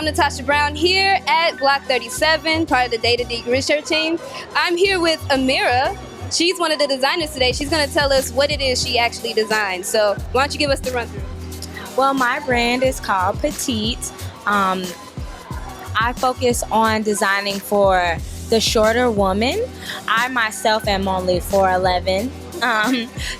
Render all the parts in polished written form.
I'm Natasha Brown here at Block 37, part of the Data Deep Research team. I'm here with Amira. She's one of the designers today. She's going to tell us what it is she actually designed. So why don't you give us the run through? Well, my brand is called Petite. I focus on designing for the shorter woman. I myself am only 4'11".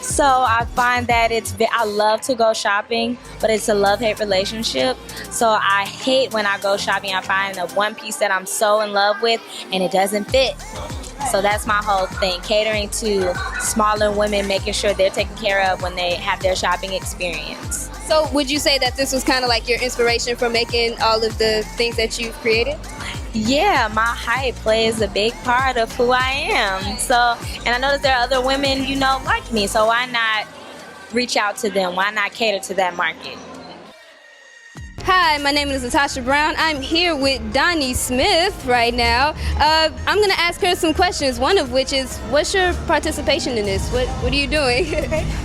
So I find that I love to go shopping, but it's a love-hate relationship. So I hate when I go shopping, I find the one piece that I'm so in love with and it doesn't fit. So that's my whole thing, catering to smaller women, making sure they're taken care of when they have their shopping experience. So would you say that this was kind of like your inspiration for making all of the things that you've created? Yeah, my height plays a big part of who I am. So, and I noticed there are other women, like me. So why not reach out to them? Why not cater to that market? Hi, my name is Natasha Brown. I'm here with Donnie Smith right now. I'm going to ask her some questions, one of which is, what's your participation in this? What are you doing?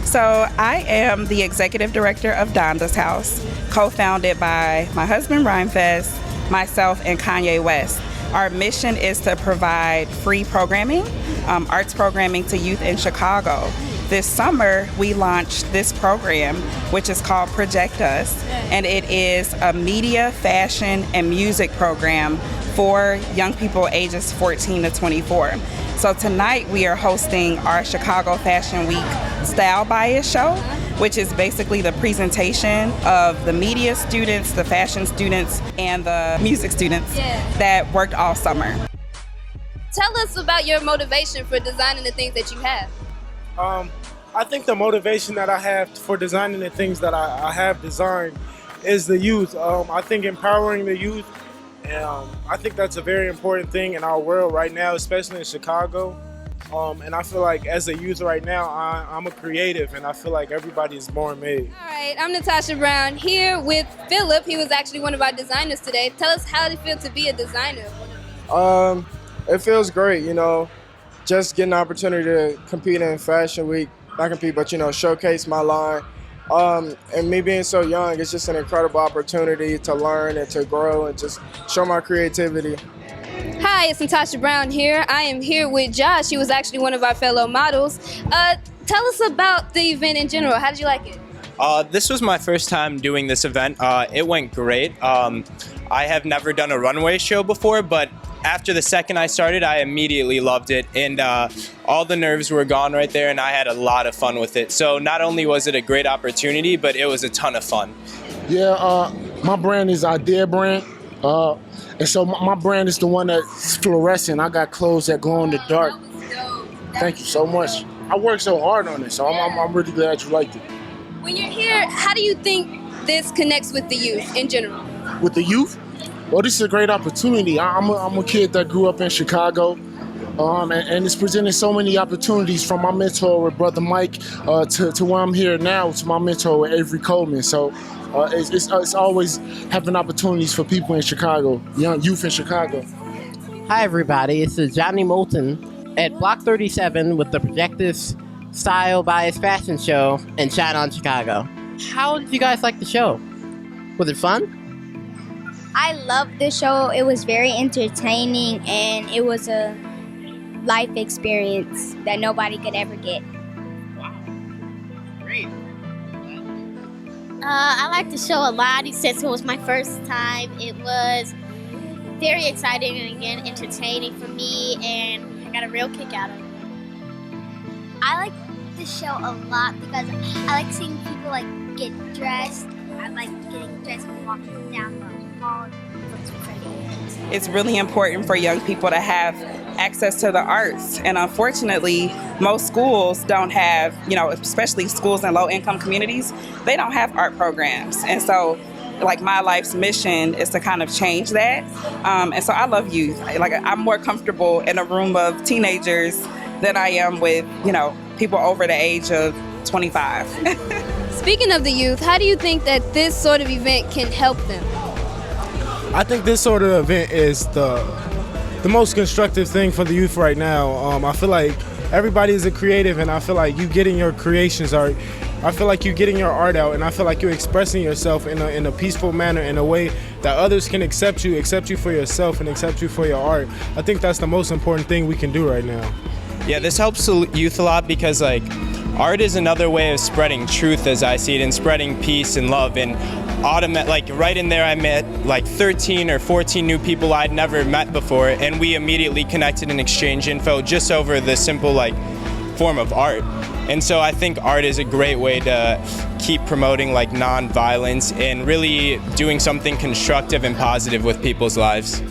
So I am the executive director of Donda's House, co-founded by my husband, Rhymefest, myself, and Kanye West. Our mission is to provide free programming, arts programming to youth in Chicago. This summer, we launched this program, which is called PROjectUS, and it is a media, fashion, and music program for young people ages 14 to 24. So tonight, we are hosting our Chicago Fashion Week Style Bias Show, which is basically the presentation of the media students, the fashion students, and the music students that worked all summer. Tell us about your motivation for designing the things that you have. I think the motivation that I have for designing the things that I have designed is the youth. I think empowering the youth, I think that's a very important thing in our world right now, especially in Chicago. And I feel like as a youth right now, I'm a creative, and I feel like everybody is born made. All right, I'm Natasha Brown here with Philip. He was actually one of our designers today. Tell us how it feels to be a designer. It feels great, just getting the opportunity to compete in Fashion Week. Not compete, but showcase my line. And me being so young, it's just an incredible opportunity to learn and to grow and just show my creativity. Hi, it's Natasha Brown here. I am here with Josh. He was actually one of our fellow models. Tell us about the event in general. How did you like it? This was my first time doing this event. It went great. I have never done a runway show before, but after the second I started, I immediately loved it, and all the nerves were gone right there, and I had a lot of fun with it. So not only was it a great opportunity, but it was a ton of fun. Yeah, my brand is Idea Brand, and so my brand is the one that's fluorescent. I got clothes that glow in the dark. Thank you so much. I worked so hard on it, so I'm really glad you liked it. When you're here, how do you think this connects with the youth in general? With the youth? Well, this is a great opportunity. I'm a kid that grew up in Chicago, and it's presented so many opportunities from my mentor with Brother Mike to where I'm here now, to my mentor with Avery Coleman. So it's always having opportunities for people in Chicago, young youth in Chicago. Hi, everybody. This is Johnny Moulton at Block 37 with the PROjectUS Style Bias Fashion Show in Chi-Town, Chicago. How did you guys like the show? Was it fun? I loved the show. It was very entertaining, and it was a life experience that nobody could ever get. Wow. Great. I liked the show a lot. Since it was my first time, it was very exciting and, again, entertaining for me, and I got a real kick out of it. I like the show a lot because I like seeing people get dressed. I like getting dressed and walking down the hall. It's really important for young people to have access to the arts, and unfortunately, most schools don't have, especially schools in low-income communities, they don't have art programs. And so, my life's mission is to kind of change that. And so I love youth. I'm more comfortable in a room of teenagers than I am with, people over the age of 25. Speaking of the youth, how do you think that this sort of event can help them? I think this sort of event is the most constructive thing for the youth right now. I feel like everybody is a creative, and I feel like you getting your creations are I feel like you're getting your art out, and I feel like you're expressing yourself in a peaceful manner, in a way that others can accept you for yourself, and accept you for your art. I think that's the most important thing we can do right now. Yeah, this helps the youth a lot because like art is another way of spreading truth as I see it, and spreading peace and love. And like right in there I met like 13 or 14 new people I'd never met before, and we immediately connected and exchanged info just over the simple like form of art. And so I think art is a great way to keep promoting like non-violence and really doing something constructive and positive with people's lives.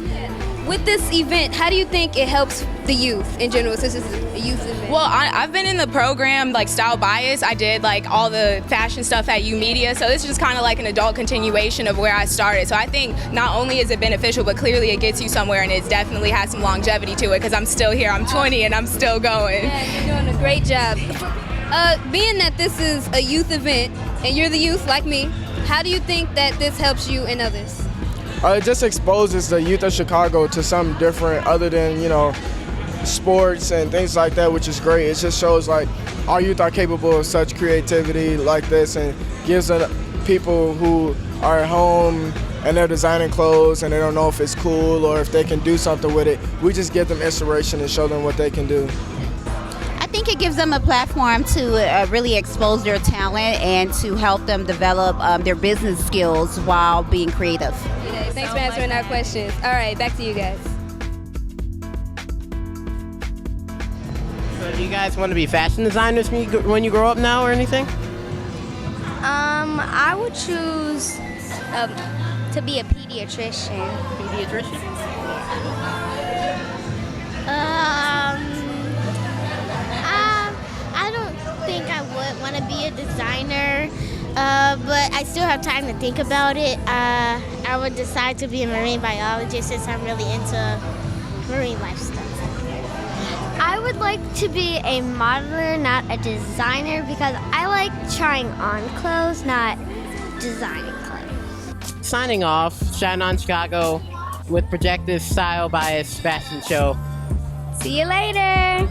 With this event, how do you think it helps the youth in general, since this is a youth event? Well, I've been in the program like Style Bias. I did like all the fashion stuff at U Media, so this is just kind of like an adult continuation of where I started. So I think not only is it beneficial, but clearly it gets you somewhere, and it definitely has some longevity to it because I'm still here. I'm 20 and I'm still going. Yeah, you're doing a great job. Being that this is a youth event and you're the youth like me, how do you think that this helps you and others? It just exposes the youth of Chicago to something different other than, sports and things like that, which is great. It just shows like our youth are capable of such creativity like this, and gives people who are at home and they're designing clothes and they don't know if it's cool or if they can do something with it. We just give them inspiration and show them what they can do. I think it gives them a platform to really expose their talent and to help them develop their business skills while being creative. Yeah, thanks for answering our questions. All right, back to you guys. So do you guys want to be fashion designers when you grow up now or anything? I would choose to be a pediatrician. Pediatrician? I don't think I would want to be a designer, but I still have time to think about it. I would decide to be a marine biologist since I'm really into marine life stuff. I would like to be a modeler, not a designer, because I like trying on clothes, not designing clothes. Signing off, Shine On Chicago with PROjectUS Style Bias Fashion Show. See you later.